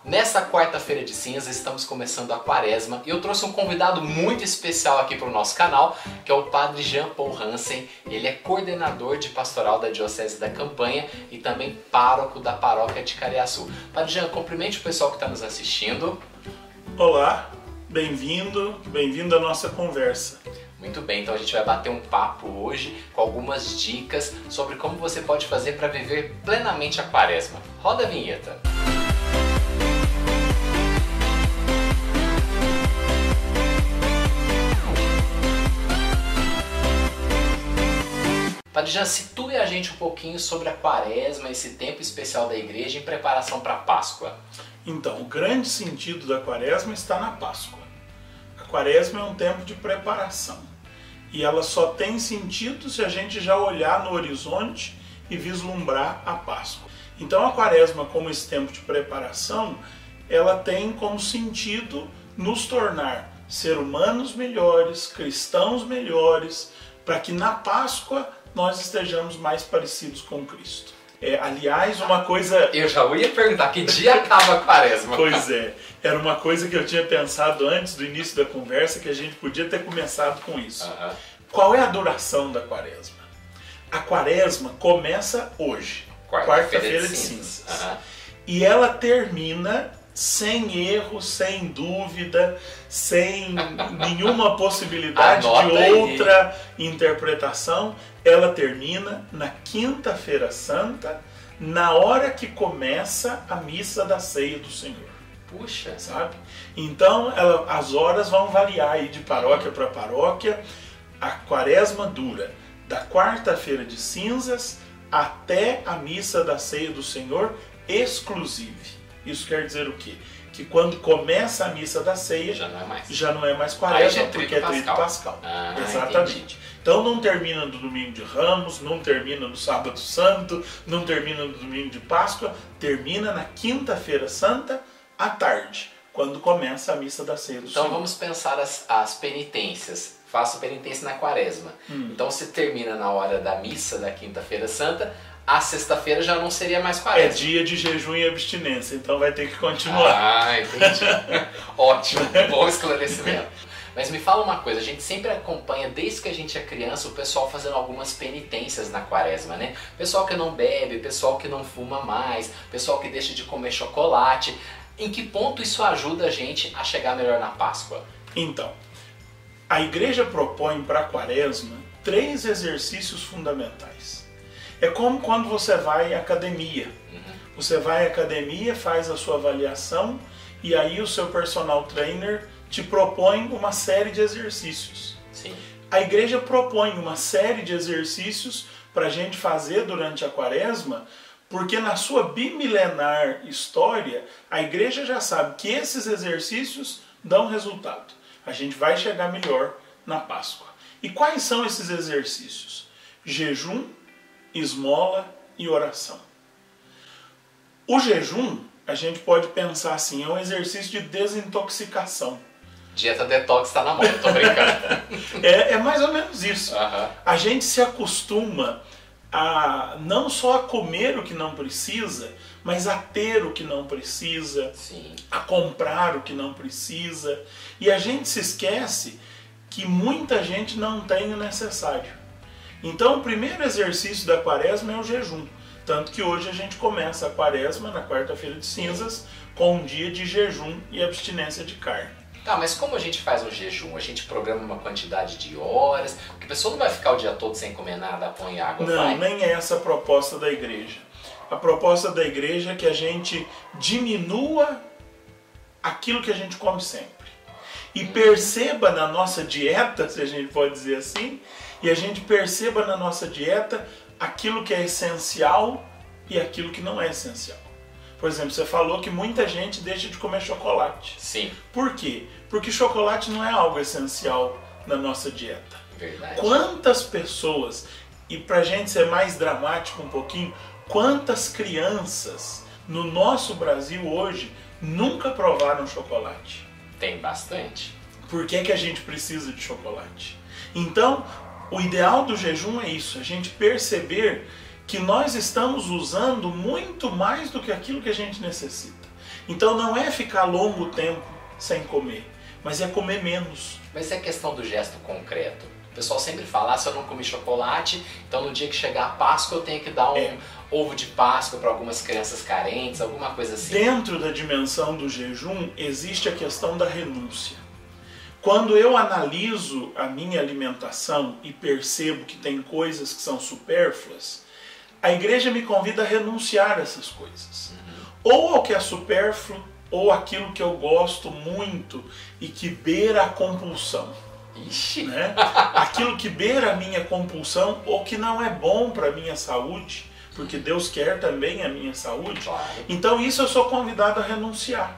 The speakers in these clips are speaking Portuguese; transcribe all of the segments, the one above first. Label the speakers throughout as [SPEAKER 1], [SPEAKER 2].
[SPEAKER 1] Nesta quarta-feira de cinzas estamos começando a quaresma e eu trouxe um convidado muito especial aqui para o nosso canal, que é o Padre Jean Paul Hansen. Ele é coordenador de pastoral da Diocese da Campanha e também pároco da paróquia de Cariaçu. Padre Jean, cumprimente o pessoal que está nos assistindo.
[SPEAKER 2] Olá, bem-vindo à nossa conversa.
[SPEAKER 1] Muito bem, então a gente vai bater um papo hoje com algumas dicas sobre como você pode fazer para viver plenamente a quaresma. Roda a vinheta. Padre Jean, situe a gente um pouquinho sobre a quaresma, esse tempo especial da igreja em preparação para a Páscoa.
[SPEAKER 2] Então, o grande sentido da quaresma está na Páscoa. A quaresma é um tempo de preparação. E ela só tem sentido se a gente já olhar no horizonte e vislumbrar a Páscoa. Então a quaresma, como esse tempo de preparação, ela tem como sentido nos tornar seres humanos melhores, cristãos melhores, para que na Páscoa nós estejamos mais parecidos com Cristo. Aliás, uma coisa...
[SPEAKER 1] Eu já ia perguntar, que dia acaba a quaresma?
[SPEAKER 2] Pois é, era uma coisa que eu tinha pensado antes do início da conversa, que a gente podia ter começado com isso. Qual é a duração da quaresma? A quaresma começa hoje, quarta-feira de cinzas. E ela termina sem erro, sem dúvida, sem nenhuma possibilidade de outra interpretação. Ela termina na quinta-feira santa, na hora que começa a missa da ceia do Senhor.
[SPEAKER 1] Puxa!
[SPEAKER 2] Sabe? Então as horas vão variar aí de paróquia para paróquia. A quaresma dura da quarta-feira de cinzas até a missa da ceia do Senhor exclusive. Isso quer dizer o quê? Que quando começa a missa da ceia, já não é mais quaresma, porque é Tríduo Pascal. Exatamente. Entendi. Então não termina no domingo de Ramos, não termina no sábado santo, não termina no domingo de Páscoa, termina na quinta-feira santa à tarde, quando começa a missa da ceia do Senhor.
[SPEAKER 1] Então vamos pensar as penitências. Faço penitência na quaresma. Então se termina na hora da missa da quinta-feira santa, a sexta-feira já não seria mais quaresma.
[SPEAKER 2] É dia de jejum e abstinência, então vai ter que continuar.
[SPEAKER 1] Ah, entendi. Ótimo, bom esclarecimento. Mas me fala uma coisa, a gente sempre acompanha, desde que a gente é criança, o pessoal fazendo algumas penitências na quaresma, né? Pessoal que não bebe, pessoal que não fuma mais, pessoal que deixa de comer chocolate. Em que ponto isso ajuda a gente a chegar melhor na Páscoa?
[SPEAKER 2] Então, a igreja propõe para a quaresma 3 exercícios fundamentais. É como quando você vai à academia. Você vai à academia, faz a sua avaliação e aí o seu personal trainer te propõe uma série de exercícios.
[SPEAKER 1] Sim.
[SPEAKER 2] A igreja propõe uma série de exercícios para a gente fazer durante a quaresma, porque na sua bimilenar história, a igreja já sabe que esses exercícios dão resultado. A gente vai chegar melhor na Páscoa. E quais são esses exercícios? Jejum, esmola e oração. O jejum, a gente pode pensar assim, é um exercício de desintoxicação.
[SPEAKER 1] Dieta detox está na moda, tô brincando.
[SPEAKER 2] É mais ou menos isso. A gente se acostuma a não só a comer o que não precisa, mas a ter o que não precisa, a comprar o que não precisa. E a gente se esquece que muita gente não tem o necessário. Então o primeiro exercício da quaresma é o jejum. Tanto que hoje a gente começa a quaresma na quarta-feira de cinzas com um dia de jejum e abstinência de carne.
[SPEAKER 1] Tá, mas como a gente faz um jejum? A gente programa uma quantidade de horas? Porque a pessoa não vai ficar o dia todo sem comer nada, põe água,
[SPEAKER 2] Não, nem é essa a proposta da igreja. A proposta da igreja é que a gente diminua aquilo que a gente come sempre. E perceba na nossa dieta, se a gente pode dizer assim, e a gente perceba na nossa dieta aquilo que é essencial e aquilo que não é essencial. Por exemplo, você falou que muita gente deixa de comer chocolate.
[SPEAKER 1] Sim.
[SPEAKER 2] Por quê? Porque chocolate não é algo essencial na nossa dieta.
[SPEAKER 1] Verdade.
[SPEAKER 2] Quantas pessoas, e pra gente ser mais dramático um pouquinho, quantas crianças no nosso Brasil hoje nunca provaram chocolate?
[SPEAKER 1] Tem bastante.
[SPEAKER 2] Por que que a gente precisa de chocolate? Então, o ideal do jejum é isso, a gente perceber que nós estamos usando muito mais do que aquilo que a gente necessita. Então não é ficar longo tempo sem comer, mas é comer menos.
[SPEAKER 1] Mas é questão do gesto concreto. O pessoal sempre fala, se eu não comi chocolate, então no dia que chegar a Páscoa eu tenho que dar um ovo de Páscoa para algumas crianças carentes, alguma coisa assim.
[SPEAKER 2] Dentro da dimensão do jejum existe a questão da renúncia. Quando eu analiso a minha alimentação e percebo que tem coisas que são supérfluas, a igreja me convida a renunciar a essas coisas. Ou ao que é supérfluo, ou aquilo que eu gosto muito e que beira a compulsão.
[SPEAKER 1] Ixi.
[SPEAKER 2] Né? Aquilo que beira a minha compulsão ou que não é bom para a minha saúde, porque Deus quer também a minha saúde.
[SPEAKER 1] Claro.
[SPEAKER 2] Então isso eu sou convidado a renunciar.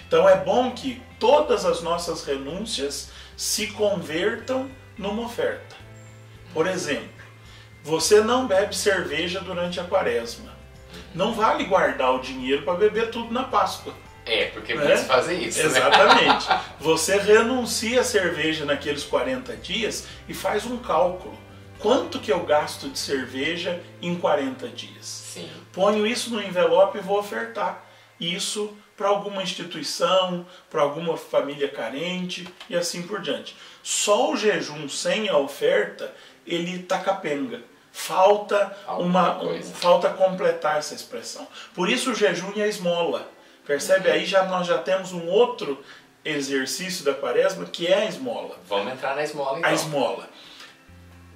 [SPEAKER 2] Então é bom que todas as nossas renúncias se convertam numa oferta. Por exemplo, você não bebe cerveja durante a quaresma. Não vale guardar o dinheiro para beber tudo na Páscoa.
[SPEAKER 1] Porque muitos fazem isso.
[SPEAKER 2] Exatamente. Né? Você renuncia a cerveja naqueles 40 dias e faz um cálculo. Quanto que eu gasto de cerveja em 40 dias?
[SPEAKER 1] Sim.
[SPEAKER 2] Ponho isso no envelope e vou ofertar isso para alguma instituição, para alguma família carente e assim por diante. Só o jejum sem a oferta, ele tá capenga. Falta completar essa expressão. Por isso o jejum e a esmola. Percebe? Aí nós já temos um outro exercício da quaresma que é a esmola.
[SPEAKER 1] Vamos entrar na esmola então.
[SPEAKER 2] A esmola.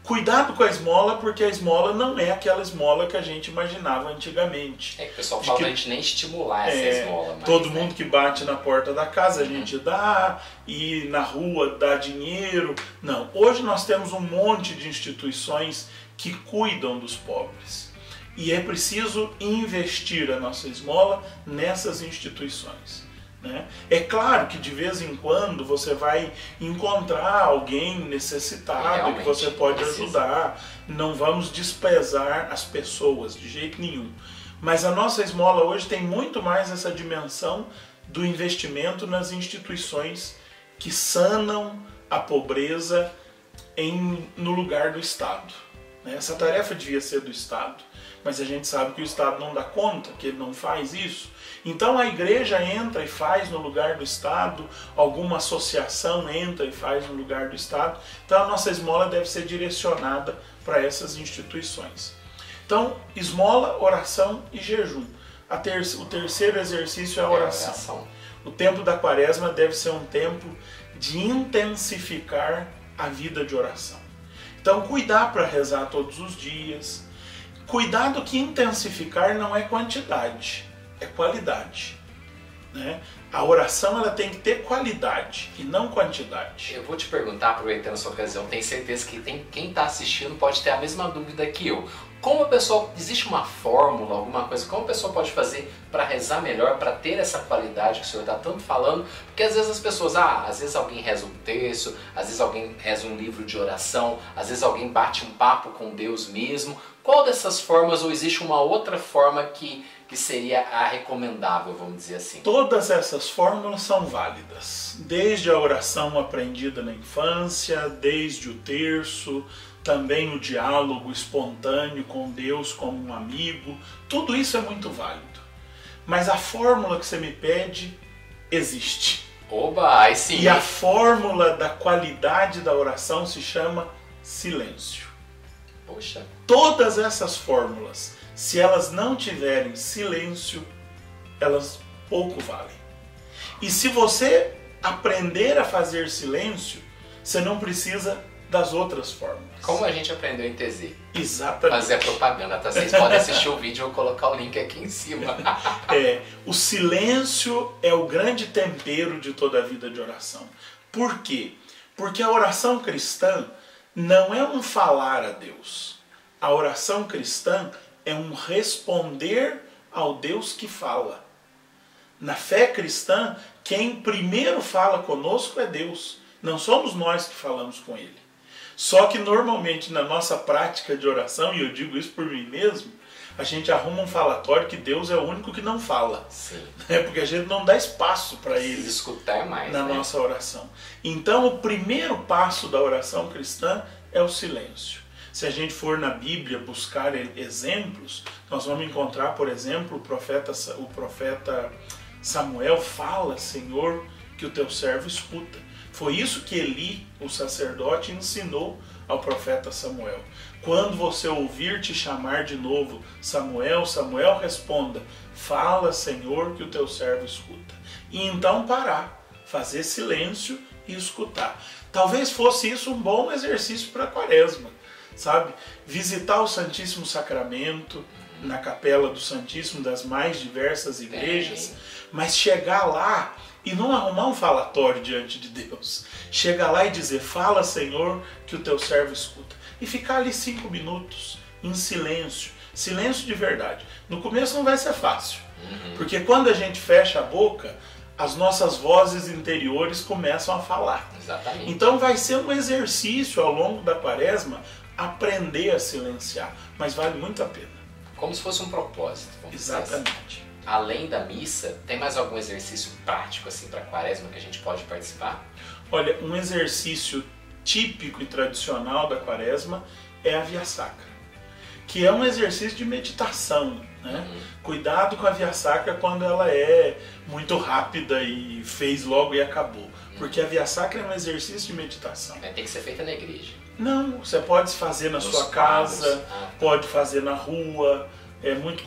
[SPEAKER 2] Cuidado com a esmola, porque a esmola não é aquela esmola que a gente imaginava antigamente.
[SPEAKER 1] O pessoal fala pra gente nem estimular essa esmola. Mas,
[SPEAKER 2] todo mundo que bate na porta da casa a gente dá, e na rua dá dinheiro. Não, hoje nós temos um monte de instituições que cuidam dos pobres. E é preciso investir a nossa esmola nessas instituições. Né? É claro que de vez em quando você vai encontrar alguém necessitado que você pode ajudar. Não vamos desprezar as pessoas de jeito nenhum. Mas a nossa esmola hoje tem muito mais essa dimensão do investimento nas instituições que sanam a pobreza no lugar do Estado. Essa tarefa devia ser do Estado, mas a gente sabe que o Estado não dá conta, que ele não faz isso. Então a igreja entra e faz no lugar do Estado, alguma associação entra e faz no lugar do Estado. Então a nossa esmola deve ser direcionada para essas instituições. Então, esmola, oração e jejum. O terceiro exercício é a oração. O tempo da quaresma deve ser um tempo de intensificar a vida de oração. Então, cuidar para rezar todos os dias. Cuidado que intensificar não é quantidade, é qualidade. Né? A oração ela tem que ter qualidade e não quantidade.
[SPEAKER 1] Eu vou te perguntar, aproveitando essa ocasião, tenho certeza que quem está assistindo pode ter a mesma dúvida que eu. Como a pessoa, existe uma fórmula, alguma coisa, como a pessoa pode fazer para rezar melhor, para ter essa qualidade que o senhor está tanto falando? Porque às vezes as pessoas, às vezes alguém reza um terço, às vezes alguém reza um livro de oração, às vezes alguém bate um papo com Deus mesmo. Qual dessas formas, ou existe uma outra forma que seria a recomendável, vamos dizer assim?
[SPEAKER 2] Todas essas fórmulas são válidas. Desde a oração aprendida na infância, desde o terço, também o diálogo espontâneo com Deus como um amigo, tudo isso é muito válido. Mas a fórmula que você me pede existe.
[SPEAKER 1] Oba, aí sim.
[SPEAKER 2] E a fórmula da qualidade da oração se chama silêncio.
[SPEAKER 1] Poxa.
[SPEAKER 2] Todas essas fórmulas, se elas não tiverem silêncio, elas pouco valem. E se você aprender a fazer silêncio, você não precisa das outras fórmulas.
[SPEAKER 1] Como a gente aprendeu em TZ.
[SPEAKER 2] Exatamente.
[SPEAKER 1] Fazer a propaganda, tá? Vocês podem assistir o vídeo, eu vou colocar o link aqui em cima.
[SPEAKER 2] O silêncio é o grande tempero de toda a vida de oração. Por quê? Porque a oração cristã não é um falar a Deus. A oração cristã é um responder ao Deus que fala. Na fé cristã, quem primeiro fala conosco é Deus. Não somos nós que falamos com Ele. Só que normalmente na nossa prática de oração, e eu digo isso por mim mesmo, a gente arruma um falatório que Deus é o único que não fala.
[SPEAKER 1] Sim.
[SPEAKER 2] Porque a gente não dá espaço para Ele
[SPEAKER 1] escutar mais,
[SPEAKER 2] na nossa oração. Então o primeiro passo da oração cristã é o silêncio. Se a gente for na Bíblia buscar exemplos, nós vamos encontrar, por exemplo, o profeta Samuel, fala, Senhor, que o teu servo escuta. Foi isso que Eli, o sacerdote, ensinou ao profeta Samuel. Quando você ouvir te chamar de novo, Samuel, Samuel, responda, fala, Senhor, que o teu servo escuta. E então parar, fazer silêncio e escutar. Talvez fosse isso um bom exercício para a quaresma, sabe? Visitar o Santíssimo Sacramento, na capela do Santíssimo das mais diversas igrejas, mas chegar lá e não arrumar um falatório diante de Deus. Chegar lá e dizer, fala, Senhor, que o teu servo escuta. E ficar ali 5 minutos, em silêncio. Silêncio de verdade. No começo não vai ser fácil, porque quando a gente fecha a boca, as nossas vozes interiores começam a falar.
[SPEAKER 1] Exatamente.
[SPEAKER 2] Então vai ser um exercício ao longo da quaresma aprender a silenciar, mas vale muito a pena.
[SPEAKER 1] Como se fosse um propósito.
[SPEAKER 2] Exatamente.
[SPEAKER 1] Além da missa, tem mais algum exercício prático assim para a quaresma que a gente pode participar?
[SPEAKER 2] Olha, um exercício típico e tradicional da quaresma é a Via Sacra, que é um exercício de meditação, né? Cuidado com a Via Sacra quando ela é muito rápida e fez logo e acabou, porque a Via Sacra é um exercício de meditação.
[SPEAKER 1] Tem que ser feita na igreja.
[SPEAKER 2] Não, você pode fazer na sua casa, pode fazer na rua. É muito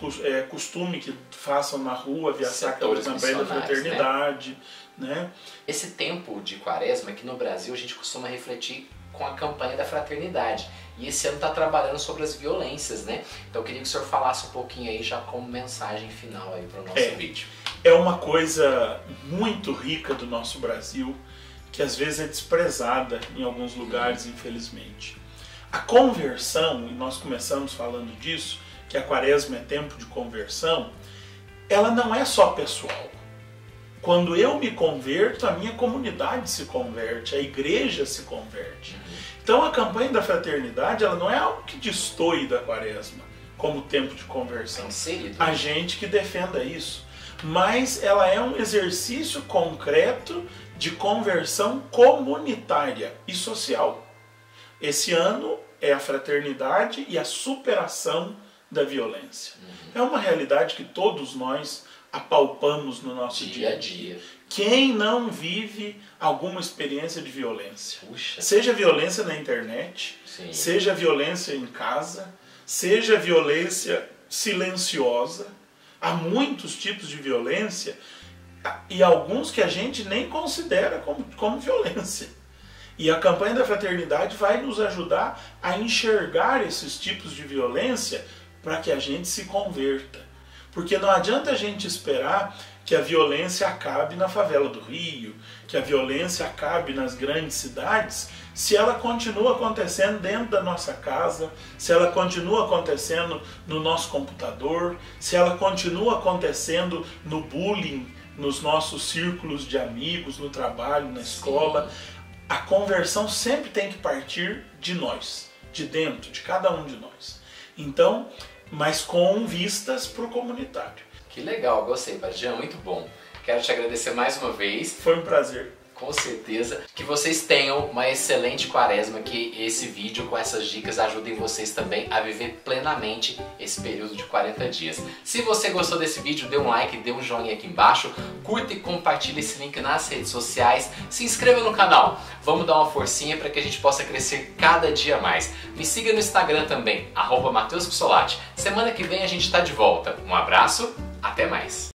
[SPEAKER 2] costume que façam na rua Via Sacra da Campanha da Fraternidade, né?
[SPEAKER 1] Esse tempo de quaresma, aqui no Brasil, a gente costuma refletir com a campanha da fraternidade. E esse ano está trabalhando sobre as violências, né? Então eu queria que o senhor falasse um pouquinho aí já como mensagem final aí para o nosso vídeo.
[SPEAKER 2] É uma coisa muito rica do nosso Brasil, que às vezes é desprezada em alguns lugares, infelizmente. A conversão, e nós começamos falando disso, que a quaresma é tempo de conversão, ela não é só pessoal. Quando eu me converto, a minha comunidade se converte, a igreja se converte. Então a campanha da fraternidade, ela não é algo que destoe da quaresma, como tempo de conversão. A gente que defenda isso. Mas ela é um exercício concreto de conversão comunitária e social. Esse ano é a fraternidade e a superação da violência. É uma realidade que todos nós apalpamos no nosso dia a dia. Quem não vive alguma experiência de violência? Seja violência na internet, seja violência em casa, seja violência silenciosa. Há muitos tipos de violência e alguns que a gente nem considera como violência. E a campanha da fraternidade vai nos ajudar a enxergar esses tipos de violência para que a gente se converta. Porque não adianta a gente esperar que a violência acabe na favela do Rio, que a violência acabe nas grandes cidades, se ela continua acontecendo dentro da nossa casa, se ela continua acontecendo no nosso computador, se ela continua acontecendo no bullying, nos nossos círculos de amigos, no trabalho, na escola. A conversão sempre tem que partir de nós, de dentro, de cada um de nós. Então, mas com vistas para o comunitário.
[SPEAKER 1] Que legal, gostei, Padre Jean, muito bom. Quero te agradecer mais uma vez.
[SPEAKER 2] Foi um prazer.
[SPEAKER 1] Com certeza. Que vocês tenham uma excelente quaresma, que esse vídeo com essas dicas ajudem vocês também a viver plenamente esse período de 40 dias. Se você gostou desse vídeo, dê um like, dê um joinha aqui embaixo, curta e compartilhe esse link nas redes sociais, se inscreva no canal. Vamos dar uma forcinha para que a gente possa crescer cada dia mais. Me siga no Instagram também, @MatheusCussolati. Semana que vem a gente está de volta. Um abraço, até mais.